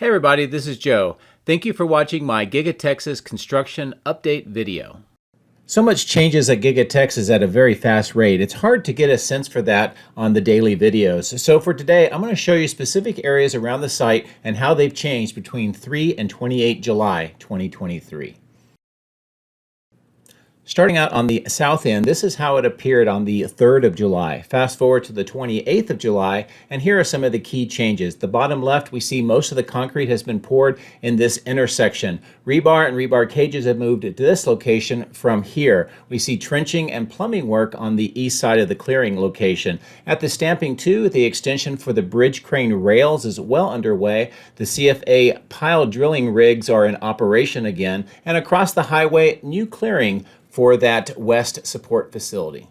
Hey everybody, this is Joe. Thank you for watching my Giga Texas construction update video. So much changes at Giga Texas at a very fast rate. It's hard to get a sense for that on the daily videos. So for today, I'm going to show you specific areas around the site and how they've changed between 3 and 28 July 2023. Starting out on the south end, this is how it appeared on the 3rd of July. Fast forward to the 28th of July, and here are some of the key changes. The bottom left, we see most of the concrete has been poured in this intersection. Rebar and rebar cages have moved to this location from here. We see trenching and plumbing work on the east side of the clearing location. At the stamping 2, the extension for the bridge crane rails is well underway. The CFA pile drilling rigs are in operation again, and across the highway, new clearing for that west support facility.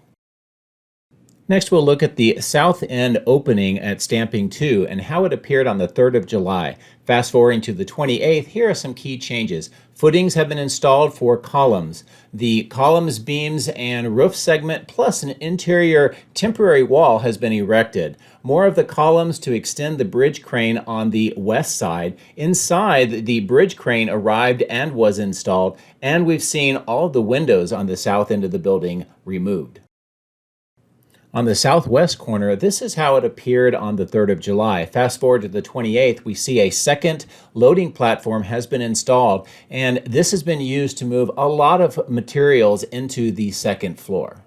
Next, we'll look at the south end opening at stamping 2 and how it appeared on the 3rd of July. Fast forwarding to the 28th, here are some key changes. Footings have been installed for columns. The columns, beams, and roof segment plus an interior temporary wall has been erected. More of the columns to extend the bridge crane on the west side. Inside, the bridge crane arrived and was installed, and we've seen all of the windows on the south end of the building removed. On the southwest corner, this is how it appeared on the 3rd of July. Fast forward to the 28th, we see a second loading platform has been installed, and this has been used to move a lot of materials into the second floor.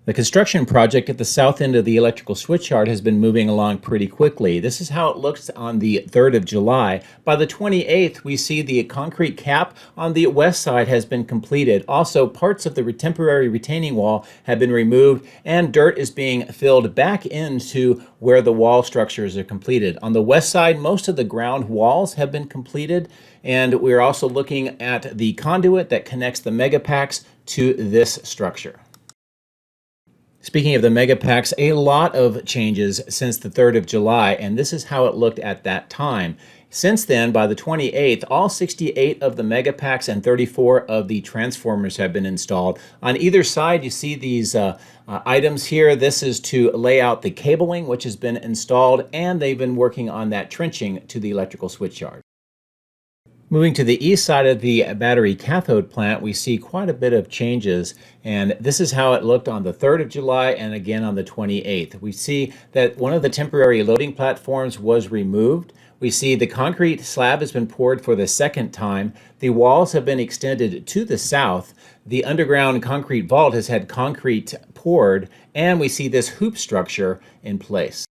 The construction project at the south end of the electrical switchyard has been moving along pretty quickly. This is how it looks on the 3rd of July. By the 28th, we see the concrete cap on the west side has been completed. Also, parts of the temporary retaining wall have been removed, and dirt is being filled back into where the wall structures are completed. On the west side, most of the ground walls have been completed, and we're also looking at the conduit that connects the Megapacks to this structure. Speaking of the Megapacks, a lot of changes since the 3rd of July, and this is how it looked at that time. Since then, by the 28th, all 68 of the Megapacks and 34 of the transformers have been installed. On either side, you see these items here. This is to lay out the cabling, which has been installed, and they've been working on that trenching to the electrical switchyard. Moving to the east side of the battery cathode plant, we see quite a bit of changes, and this is how it looked on the 3rd of July and again on the 28th. We see that one of the temporary loading platforms was removed. We see the concrete slab has been poured for the second time. The walls have been extended to the south. The underground concrete vault has had concrete poured, and we see this hoop structure in place.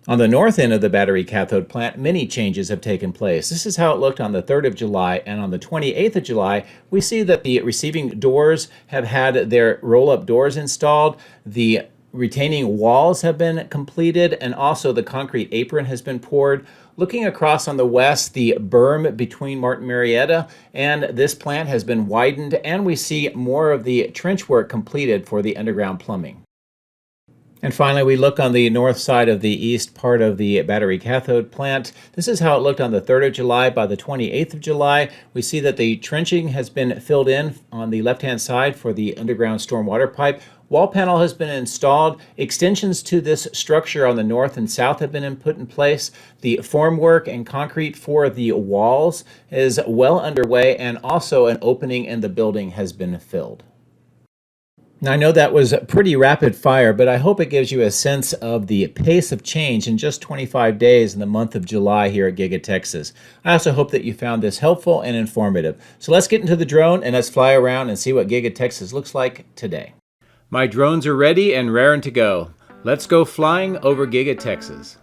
On the north end of the battery cathode plant, many changes have taken place. This is how it looked on the 3rd of July, and on the 28th of July, we see that the receiving doors have had their roll-up doors installed. The retaining walls have been completed, and also the concrete apron has been poured. Looking across on the west, the berm between Martin Marietta and this plant has been widened, and we see more of the trench work completed for the underground plumbing. And finally, we look on the north side of the east part of the battery cathode plant. This is how it looked on the 3rd of July. By the 28th of July, we see that the trenching has been filled in on the left-hand side for the underground stormwater pipe. Wall panel has been installed. Extensions to this structure on the north and south have been put in place. The formwork and concrete for the walls is well underway, and also an opening in the building has been filled. Now, I know that was pretty rapid fire, but I hope it gives you a sense of the pace of change in just 25 days in the month of July here at Giga Texas. I also hope that you found this helpful and informative. So let's get into the drone and let's fly around and see what Giga Texas looks like today. My drones are ready and raring to go. Let's go flying over Giga Texas.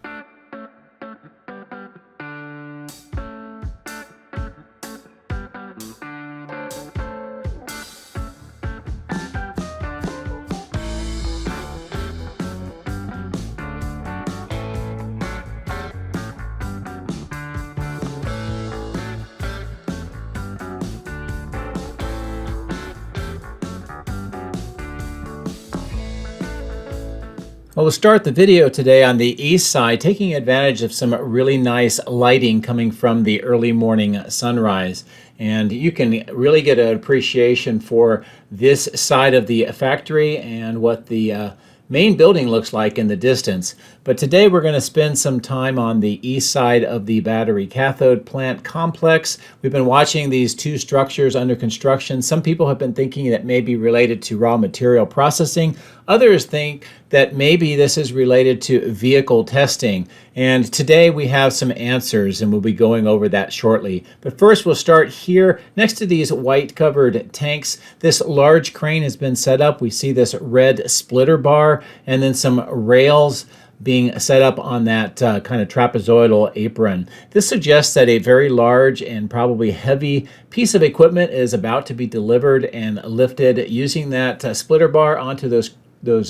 Well, we'll start the video today on the east side, taking advantage of some really nice lighting coming from the early morning sunrise. And you can really get an appreciation for this side of the factory and what the main building looks like in the distance. But today we're going to spend some time on the east side of the battery cathode plant complex. We've been watching these two structures under construction. Some people have been thinking that may be related to raw material processing. Others think that maybe this is related to vehicle testing. And today we have some answers, and we'll be going over that shortly. But first we'll start here next to these white covered tanks. This large crane has been set up. We see this red splitter bar and then some rails being set up on that kind of trapezoidal apron. This suggests that a very large and probably heavy piece of equipment is about to be delivered and lifted using that splitter bar onto those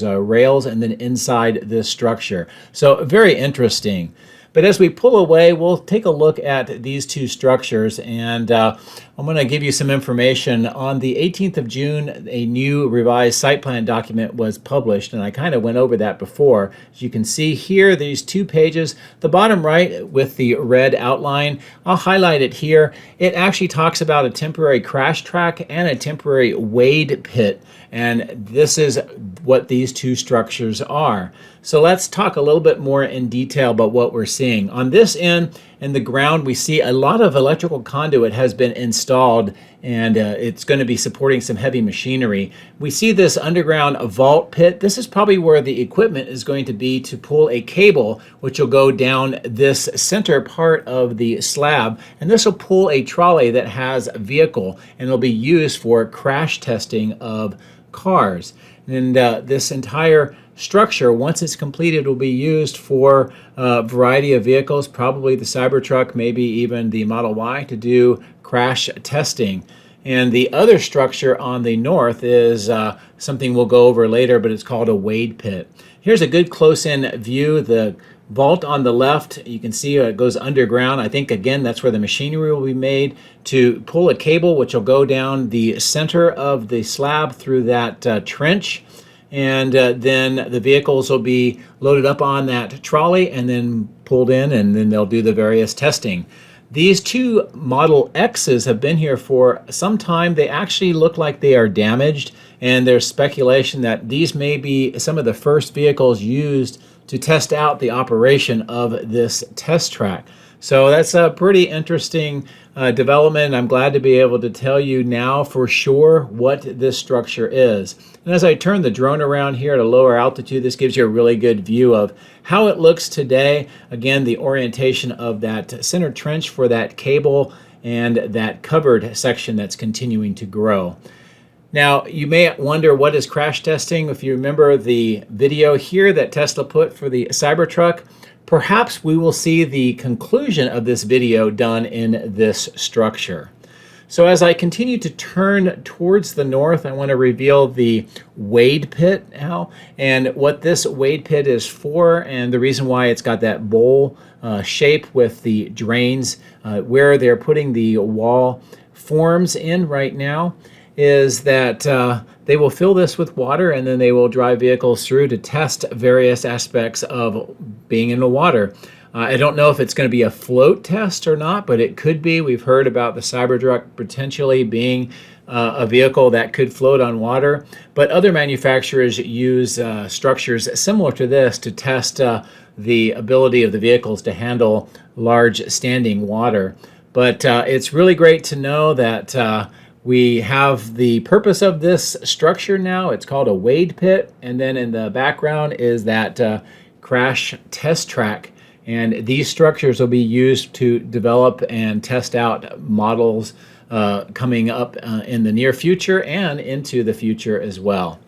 rails and then inside this structure. So very interesting. But as we pull away, we'll take a look at these two structures, and I'm going to give you some information. On the 18th of June, a new revised site plan document was published, and I kind of went over that before. As you can see here, these two pages, the bottom right with the red outline, I'll highlight it here. It actually talks about a temporary crash track and a temporary wade pit, and this is what these two structures are. So let's talk a little bit more in detail about what we're seeing. On this end, in the ground, we see a lot of electrical conduit has been installed, and it's going to be supporting some heavy machinery. We see this underground vault pit. This is probably where the equipment is going to be to pull a cable, which will go down this center part of the slab, and this will pull a trolley that has a vehicle, and it'll be used for crash testing of cars. And this entire structure, once it's completed, will be used for a variety of vehicles, probably the Cybertruck, maybe even the Model Y, to do crash testing. And the other structure on the north is something we'll go over later, but it's called a wade pit. Here's a good close-in view. The vault on the left, you can see it goes underground. I think, again, that's where the machinery will be made to pull a cable, which will go down the center of the slab through that trench. And then the vehicles will be loaded up on that trolley and then pulled in, and then they'll do the various testing. These two Model X's have been here for some time. They actually look like they are damaged, and there's speculation that these may be some of the first vehicles used to test out the operation of this test track. So that's a pretty interesting development. I'm glad to be able to tell you now for sure what this structure is. And as I turn the drone around here at a lower altitude, this gives you a really good view of how it looks today. Again, the orientation of that center trench for that cable and that covered section that's continuing to grow. Now, you may wonder, what is crash testing? If you remember the video here that Tesla put for the Cybertruck, perhaps we will see the conclusion of this video done in this structure. So as I continue to turn towards the north, I want to reveal the wade pit now, and what this wade pit is for, and the reason why it's got that bowl shape with the drains where they're putting the wall forms in right now, is that they will fill this with water, and then they will drive vehicles through to test various aspects of being in the water. I don't know if it's going to be a float test or not, but it could be. We've heard about the Cybertruck potentially being a vehicle that could float on water, but other manufacturers use structures similar to this to test the ability of the vehicles to handle large standing water. But it's really great to know that we have the purpose of this structure now. It's called a wade pit, and then in the background is that crash test track. And these structures will be used to develop and test out models coming up in the near future and into the future as well.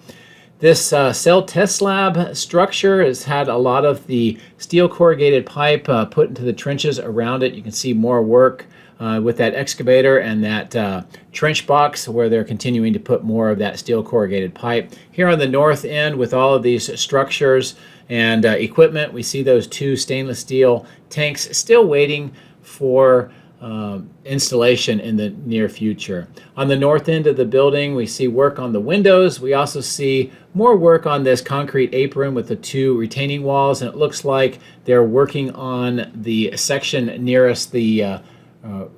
This cell test lab structure has had a lot of the steel corrugated pipe put into the trenches around it. You can see more work with that excavator and that trench box where they're continuing to put more of that steel corrugated pipe. Here on the north end with all of these structures and equipment, we see those two stainless steel tanks still waiting for installation in the near future. On the north end of the building, we see work on the windows. We also see more work on this concrete apron with the two retaining walls, and it looks like they're working on the section nearest the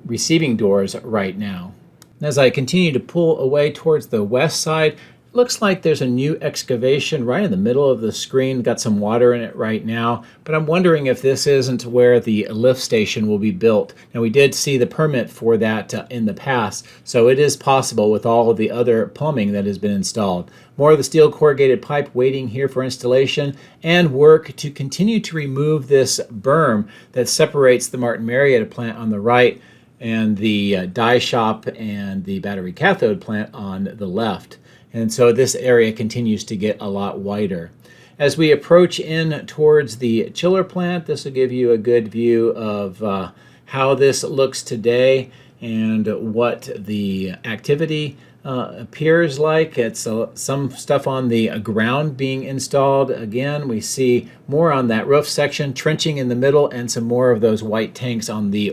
receiving doors right now. As I continue to pull away towards the west side, looks like there's a new excavation right in the middle of the screen. Got some water in it right now, but I'm wondering if this isn't where the lift station will be built. Now, we did see the permit for that in the past, so it is possible with all of the other plumbing that has been installed. More of the steel corrugated pipe waiting here for installation, and work to continue to remove this berm that separates the Martin Marietta plant on the right and the die shop and the battery cathode plant on the left. And so this area continues to get a lot wider. As we approach in towards the chiller plant, this will give you a good view of how this looks today and what the activity appears like. It's some stuff on the ground being installed. Again, we see more on that roof section, trenching in the middle, and some more of those white tanks on the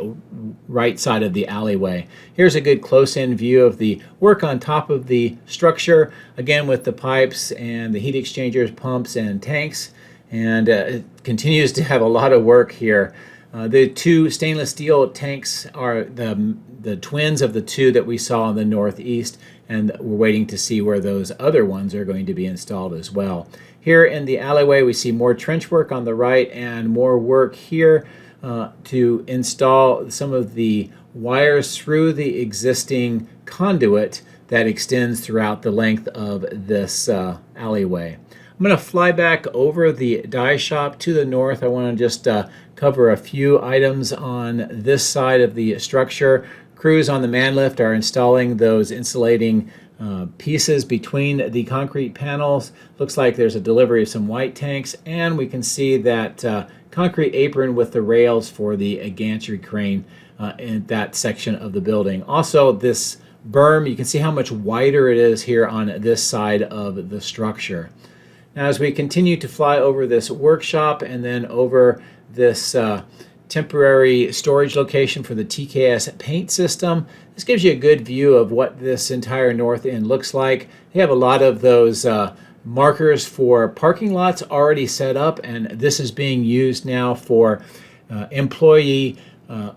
right side of the alleyway. Here's a good close-in view of the work on top of the structure, again with the pipes and the heat exchangers, pumps, and tanks. And it continues to have a lot of work here. The two stainless steel tanks are the twins of the two that we saw in the northeast, and we're waiting to see where those other ones are going to be installed as well. Here in the alleyway, we see more trench work on the right and more work here to install some of the wires through the existing conduit that extends throughout the length of this alleyway. I'm going to fly back over the die shop to the north. I want to just cover a few items on this side of the structure. Crews on the man lift are installing those insulating pieces between the concrete panels. Looks like there's a delivery of some white tanks, and we can see that concrete apron with the rails for the gantry crane in that section of the building. Also, this berm, you can see how much wider it is here on this side of the structure. Now, as we continue to fly over this workshop and then over this temporary storage location for the TKS paint system, this gives you a good view of what this entire north end looks like. They have a lot of those markers for parking lots already set up, and this is being used now for employee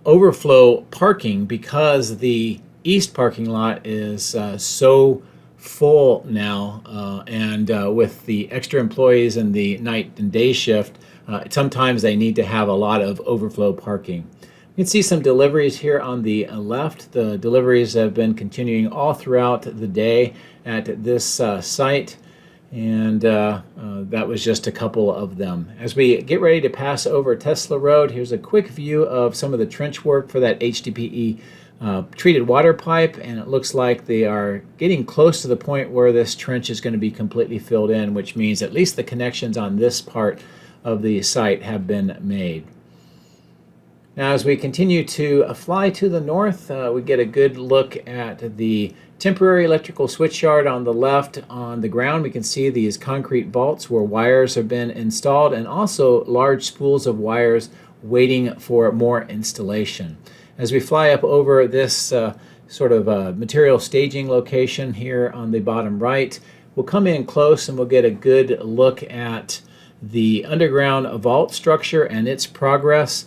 overflow parking because the east parking lot is so full now, and with the extra employees and the night and day shift, sometimes they need to have a lot of overflow parking. You can see some deliveries here on the left. The deliveries have been continuing all throughout the day at this site, and that was just a couple of them. As we get ready to pass over Tesla Road, here's a quick view of some of the trench work for that HDPE treated water pipe, and it looks like they are getting close to the point where this trench is going to be completely filled in, which means at least the connections on this part of the site have been made. Now, as we continue to fly to the north, we get a good look at the temporary electrical switchyard on the left. On the ground, we can see these concrete vaults where wires have been installed, and also large spools of wires waiting for more installation. As we fly up over this sort of material staging location here on the bottom right, we'll come in close and we'll get a good look at the underground vault structure and its progress.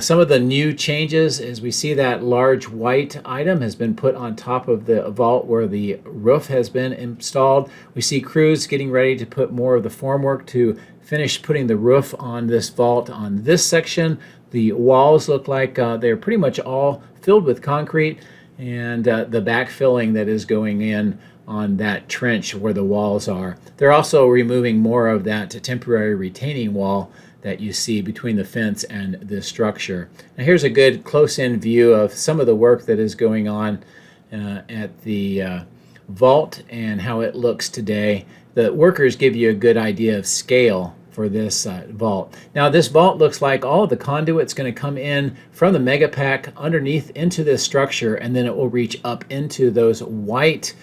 Some of the new changes is we see that large white item has been put on top of the vault where the roof has been installed. We see crews getting ready to put more of the formwork to finish putting the roof on this vault on this section. The walls look like they're pretty much all filled with concrete, and the backfilling that is going in on that trench where the walls are. They're also removing more of that temporary retaining wall that you see between the fence and this structure. Now, here's a good close-in view of some of the work that is going on at the vault and how it looks today. The workers give you a good idea of scale for this vault. Now, this vault looks like all of the conduit's going to come in from the Megapack underneath into this structure, and then it will reach up into those white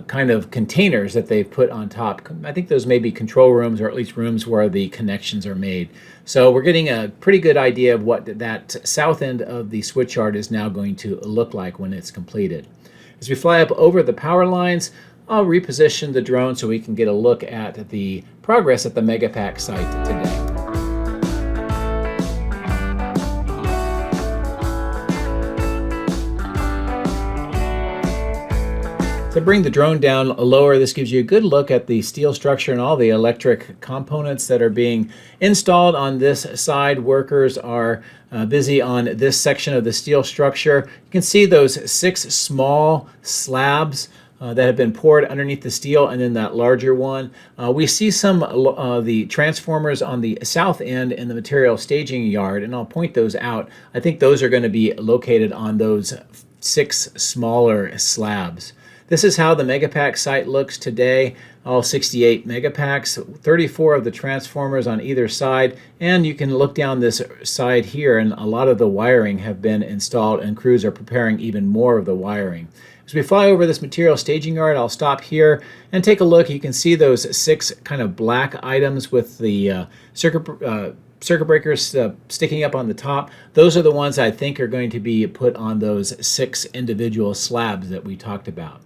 kind of containers that they've put on top. I think those may be control rooms, or at least rooms where the connections are made. So we're getting a pretty good idea of what that south end of the switchyard is now going to look like when it's completed. As we fly up over the power lines, I'll reposition the drone so we can get a look at the progress at the Megapack site today. To bring the drone down lower, this gives you a good look at the steel structure and all the electric components that are being installed on this side. Workers are busy on this section of the steel structure. You can see those 6 small slabs that have been poured underneath the steel, and then that larger one. We see some the transformers on the south end in the material staging yard, and I'll point those out. I think those are going to be located on those 6 smaller slabs. This is how the Megapack site looks today. All 68 Megapacks, 34 of the transformers on either side, and you can look down this side here, and a lot of the wiring have been installed, and crews are preparing even more of the wiring. As we fly over this material staging yard, I'll stop here and take a look. You can see those 6 kind of black items with the circuit breakers sticking up on the top. Those are the ones I think are going to be put on those 6 individual slabs that we talked about.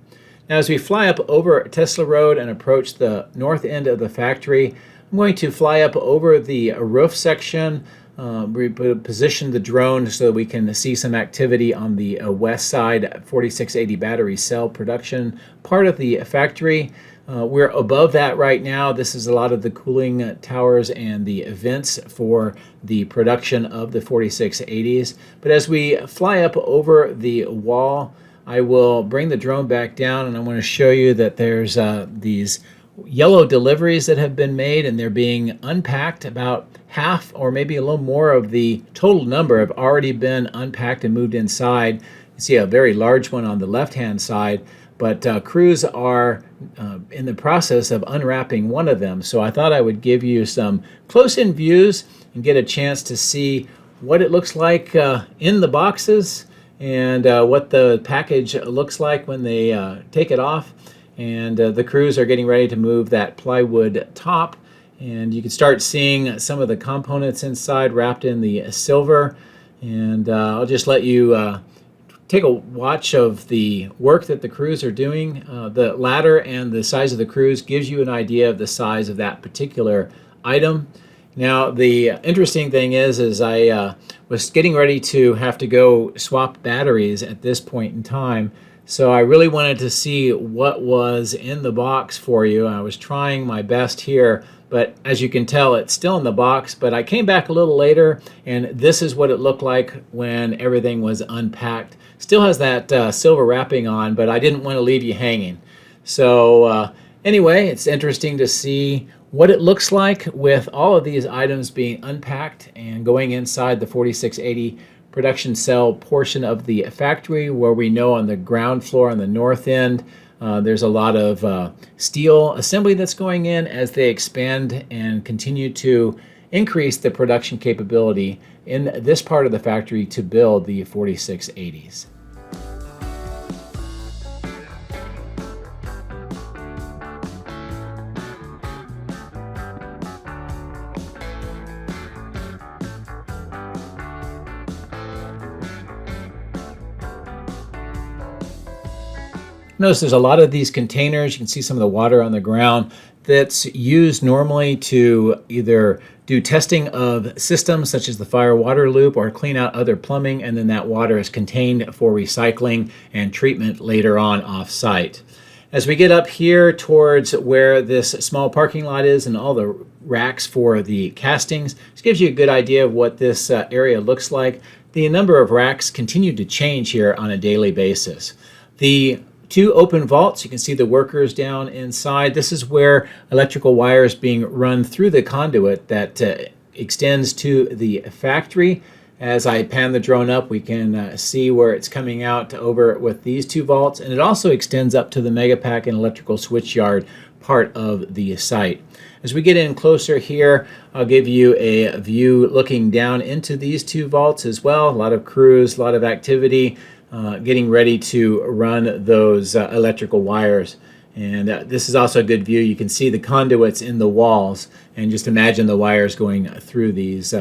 Now, as we fly up over Tesla Road and approach the north end of the factory, I'm going to fly up over the roof section. We position the drone so that we can see some activity on the west side 4680 battery cell production part of the factory. We're above that right now. This is a lot of the cooling towers and the vents for the production of the 4680s. But as we fly up over the wall, I will bring the drone back down, and I want to show you that there's these yellow deliveries that have been made, and they're being unpacked. About half or maybe a little more of the total number have already been unpacked and moved inside. You see a very large one on the left-hand side, but crews are in the process of unwrapping one of them. So I thought I would give you some close-in views and get a chance to see what it looks like in the boxes, and what the package looks like when they take it off. And the crews are getting ready to move that plywood top, and you can start seeing some of the components inside wrapped in the silver. And I'll just let you take a watch of the work that the crews are doing. The ladder and the size of the crews gives you an idea of the size of that particular item. Now, the interesting thing is I was getting ready to have to go swap batteries at this point in time, so I really wanted to see what was in the box for you. I was trying my best here, but as you can tell, it's still in the box. But I came back a little later, and this is what it looked like when everything was unpacked. Still has that silver wrapping on, but I didn't want to leave you hanging. So anyway, it's interesting to see what it looks like with all of these items being unpacked and going inside the 4680 production cell portion of the factory, where we know on the ground floor on the north end there's a lot of steel assembly that's going in as they expand and continue to increase the production capability in this part of the factory to build the 4680s. Notice there's a lot of these containers. You can see some of the water on the ground that's used normally to either do testing of systems such as the fire water loop or clean out other plumbing, and then that water is contained for recycling and treatment later on off-site. As we get up here towards where this small parking lot is and all the racks for the castings, this gives you a good idea of what this area looks like. The number of racks continue to change here on a daily basis. The 2 open vaults, you can see the workers down inside. This is where electrical wire is being run through the conduit that extends to the factory. As I pan the drone up, we can see where it's coming out over with these 2 vaults, and it also extends up to the Megapack and electrical switchyard part of the site. As we get in closer here, I'll give you a view looking down into these 2 vaults as well. A lot of crews, a lot of activity, getting ready to run those electrical wires. And this is also a good view. You can see the conduits in the walls, and just imagine the wires going through these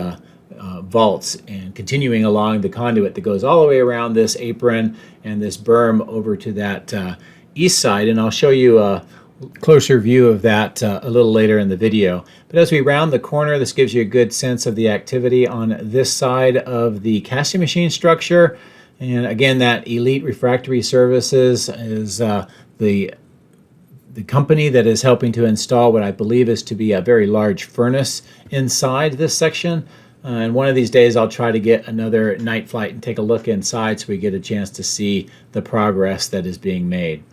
vaults and continuing along the conduit that goes all the way around this apron and this berm over to that east side. And I'll show you a closer view of that a little later in the video. But as we round the corner, this gives you a good sense of the activity on this side of the casting machine structure. And again, that Elite Refractory Services is the company that is helping to install what I believe is to be a very large furnace inside this section. And one of these days I'll try to get another night flight and take a look inside so we get a chance to see the progress that is being made.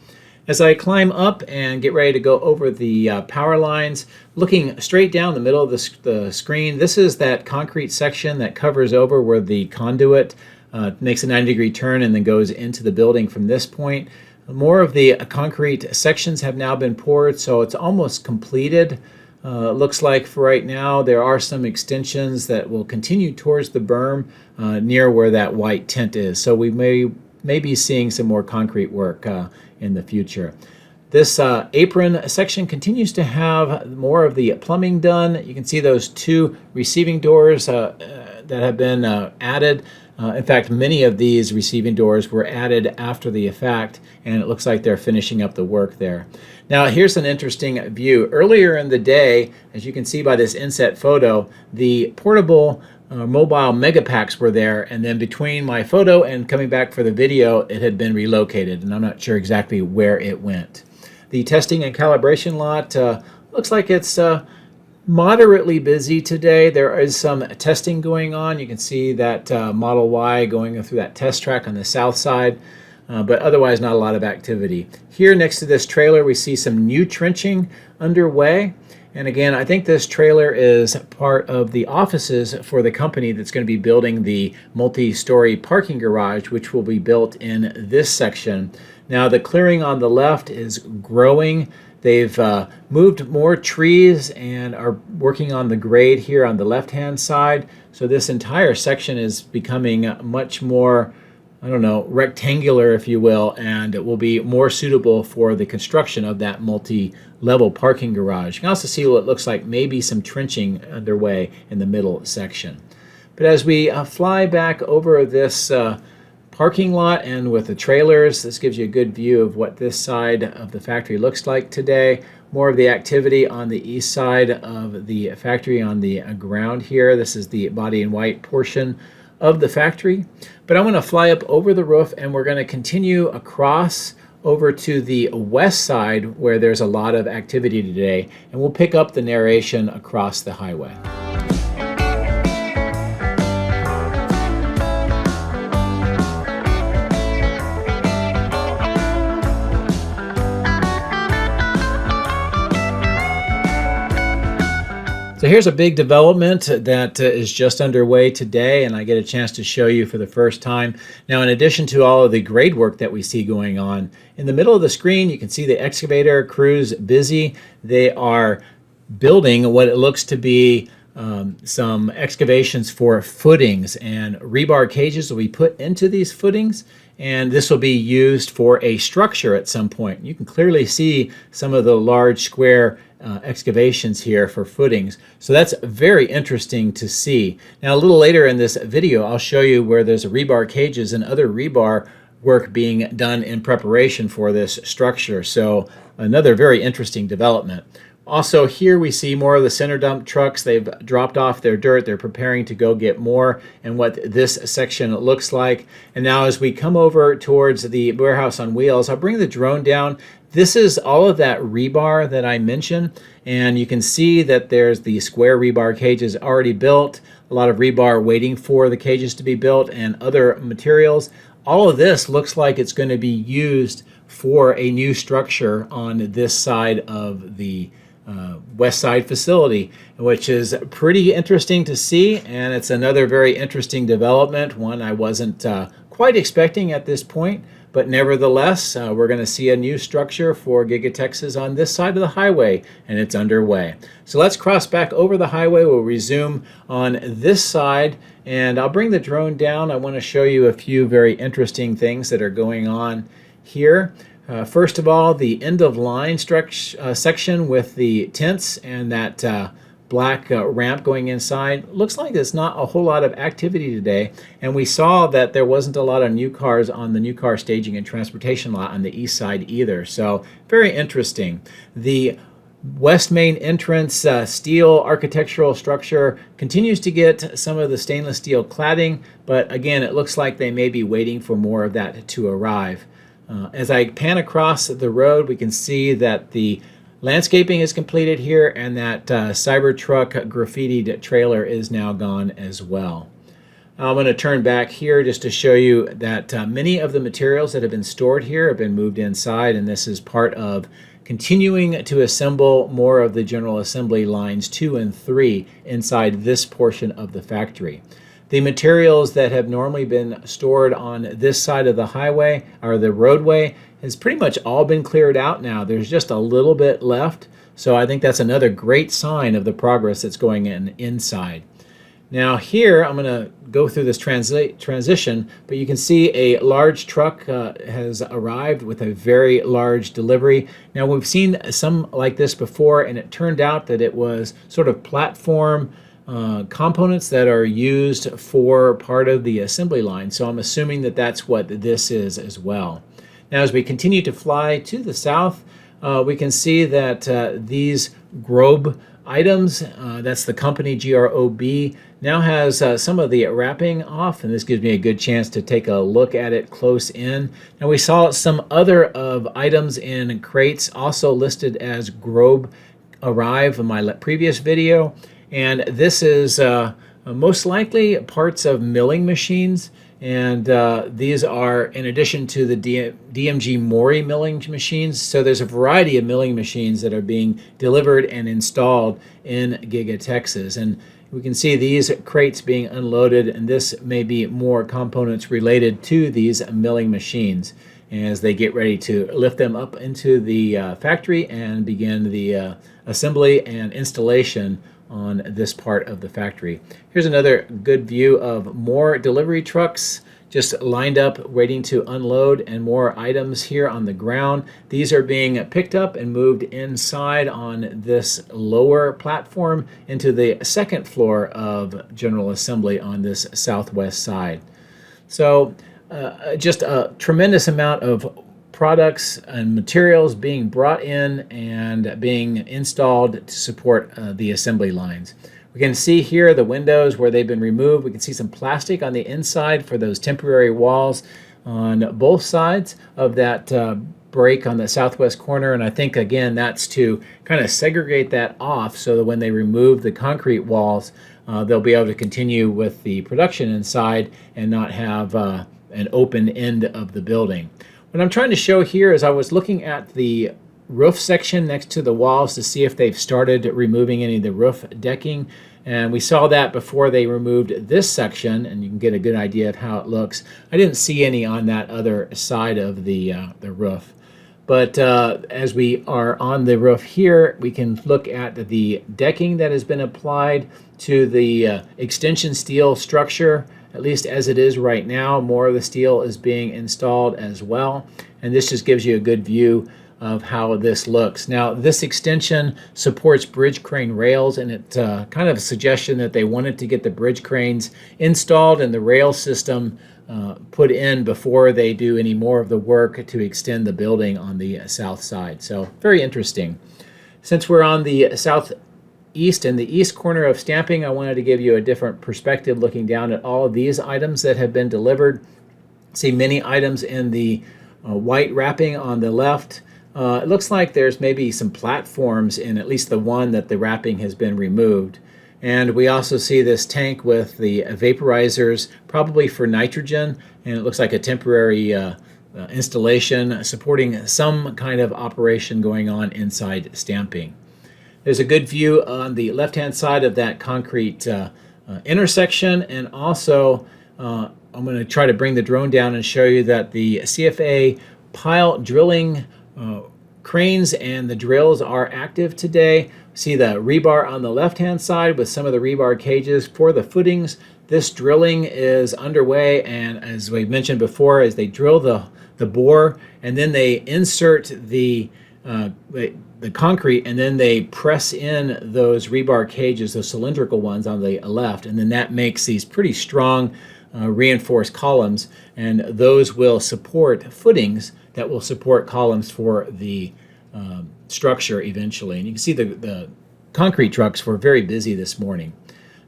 As I climb up and get ready to go over the power lines, looking straight down the middle of the screen, this is that concrete section that covers over where the conduit makes a 90-degree turn and then goes into the building from this point. More of the concrete sections have now been poured, so it's almost completed. Looks like for right now there are some extensions that will continue towards the berm near where that white tint is. So we may be seeing some more concrete work in the future. This apron section continues to have more of the plumbing done. You can see those two receiving doors that have been added. In fact, many of these receiving doors were added after the fact, and it looks like they're finishing up the work there. Now, here's an interesting view. Earlier in the day, as you can see by this inset photo, the portable mobile Megapacks were there, and then between my photo and coming back for the video, it had been relocated, and I'm not sure exactly where it went. The testing and calibration lot looks like it's moderately busy today. There is some testing going on. You can see that Model Y going through that test track on the south side, but otherwise not a lot of activity. Here next to this trailer we see some new trenching underway. And again, I think this trailer is part of the offices for the company that's going to be building the multi-story parking garage, which will be built in this section. Now the clearing on the left is growing. They've moved more trees and are working on the grade here on the left-hand side. So this entire section is becoming much more, I don't know, rectangular, if you will, and it will be more suitable for the construction of that multi-level parking garage. You can also see what it looks like maybe some trenching underway in the middle section. But as we fly back over this parking lot and with the trailers, this gives you a good view of what this side of the factory looks like today. More of the activity on the east side of the factory on the ground here. This is the body in white portion of the factory. But I'm going to fly up over the roof and we're going to continue across over to the west side where there's a lot of activity today, and we'll pick up the narration across the highway. So here's a big development that is just underway today, and I get a chance to show you for the first time. Now, in addition to all of the grade work that we see going on, in the middle of the screen you can see the excavator crews busy. They are building what it looks to be some excavations for footings, and rebar cages will be put into these footings, and this will be used for a structure at some point. You can clearly see some of the large square excavations here for footings. So that's very interesting to see. Now a little later in this video I'll show you where there's rebar cages and other rebar work being done in preparation for this structure. So another very interesting development. Also here we see more of the center dump trucks. They've dropped off their dirt. They're preparing to go get more, and what this section looks like. And now as we come over towards the warehouse on wheels, I'll bring the drone down. This is all of that rebar that I mentioned, and you can see that there's the square rebar cages already built, a lot of rebar waiting for the cages to be built, and other materials. All of this looks like it's going to be used for a new structure on this side of the west side facility, which is pretty interesting to see, and it's another very interesting development, one I wasn't quite expecting at this point. But nevertheless, we're going to see a new structure for Giga Texas on this side of the highway, and it's underway. So let's cross back over the highway. We'll resume on this side, and I'll bring the drone down. I want to show you a few very interesting things that are going on here. First of all, the end of line section with the tents and that black ramp going inside. Looks like there's not a whole lot of activity today, and we saw that there wasn't a lot of new cars on the new car staging and transportation lot on the east side either. So very interesting. The West main entrance steel architectural structure continues to get some of the stainless steel cladding, but again, it looks like they may be waiting for more of that to arrive. As I pan across the road, we can see that the landscaping is completed here, and that Cybertruck graffitied trailer is now gone as well. I'm going to turn back here just to show you that many of the materials that have been stored here have been moved inside, and this is part of continuing to assemble more of the general assembly lines 2 and 3 inside this portion of the factory. The materials that have normally been stored on this side of the highway or the roadway has pretty much all been cleared out now. There's just a little bit left, so I think that's another great sign of the progress that's going inside. Now here, I'm going to go through this transition, but you can see a large truck has arrived with a very large delivery. Now we've seen some like this before, and it turned out that it was sort of platform components that are used for part of the assembly line. So I'm assuming that that's what this is as well. Now as we continue to fly to the south, we can see that these Grob items, that's the company GROB, now has some of the wrapping off, and this gives me a good chance to take a look at it close in. Now we saw some other of items in crates also listed as Grob arrive in my previous video, and this is most likely parts of milling machines, and these are in addition to the DMG Mori milling machines. So there's a variety of milling machines that are being delivered and installed in Giga Texas, and we can see these crates being unloaded, and this may be more components related to these milling machines as they get ready to lift them up into the factory and begin the assembly and installation on this part of the factory. Here's another good view of more delivery trucks just lined up waiting to unload, and more items here on the ground. These are being picked up and moved inside on this lower platform into the second floor of general assembly on this southwest side. So just a tremendous amount of products and materials being brought in and being installed to support the assembly lines. We can see here the windows where they've been removed. We can see some plastic on the inside for those temporary walls on both sides of that break on the southwest corner, and I think again that's to kind of segregate that off so that when they remove the concrete walls, they'll be able to continue with the production inside and not have an open end of the building. What I'm trying to show here is I was looking at the roof section next to the walls to see if they've started removing any of the roof decking, and we saw that before they removed this section, and you can get a good idea of how it looks. I didn't see any on that other side of the roof, but as we are on the roof here, we can look at the decking that has been applied to the extension steel structure. At least as it is right now, more of the steel is being installed as well, and this just gives you a good view of how this looks. Now this extension supports bridge crane rails, and it kind of a suggestion that they wanted to get the bridge cranes installed and the rail system put in before they do any more of the work to extend the building on the south side. So very interesting. Since we're on the southeast and the east corner of stamping, I wanted to give you a different perspective looking down at all of these items that have been delivered. See many items in the white wrapping on the left. It looks like there's maybe some platforms in at least the one that the wrapping has been removed. And we also see this tank with the vaporizers, probably for nitrogen, and it looks like a temporary installation supporting some kind of operation going on inside stamping. There's a good view on the left-hand side of that concrete intersection, and also I'm going to try to bring the drone down and show you that the CFA pile drilling cranes and the drills are active today. See the rebar on the left-hand side with some of the rebar cages for the footings. This drilling is underway, and as we mentioned before, as they drill the bore and then they insert the concrete, and then they press in those rebar cages, those cylindrical ones on the left, and then that makes these pretty strong reinforced columns, and those will support footings that will support columns for the structure eventually. And you can see the concrete trucks were very busy this morning.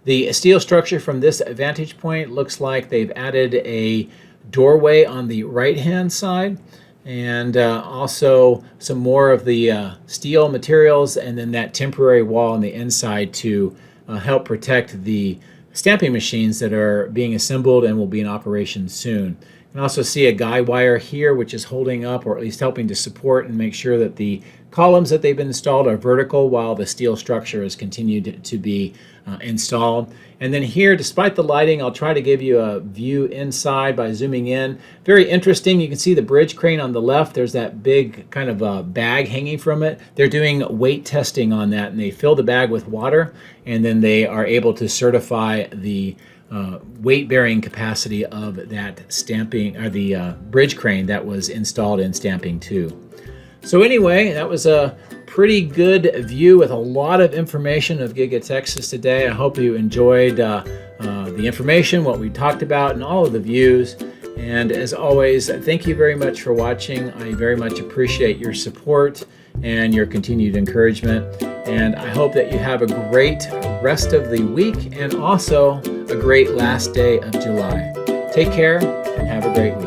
The steel structure from this vantage point looks like they've added a doorway on the right-hand side, and also some more of the steel materials, and then that temporary wall on the inside to help protect the stamping machines that are being assembled and will be in operation soon. You can also see a guy wire here, which is holding up, or at least helping to support and make sure that the columns that they've been installed are vertical while the steel structure is continued to be installed. And then here, despite the lighting, I'll try to give you a view inside by zooming in. Very interesting. You can see the bridge crane on the left. There's that big kind of bag hanging from it. They're doing weight testing on that, and they fill the bag with water, and then they are able to certify the weight-bearing capacity of that stamping, or the bridge crane that was installed in Stamping 2. So anyway, that was a pretty good view with a lot of information of Giga Texas today. I hope you enjoyed the information, what we talked about, and all of the views. And as always, thank you very much for watching. I very much appreciate your support and your continued encouragement. And I hope that you have a great rest of the week and also a great last day of July. Take care and have a great week.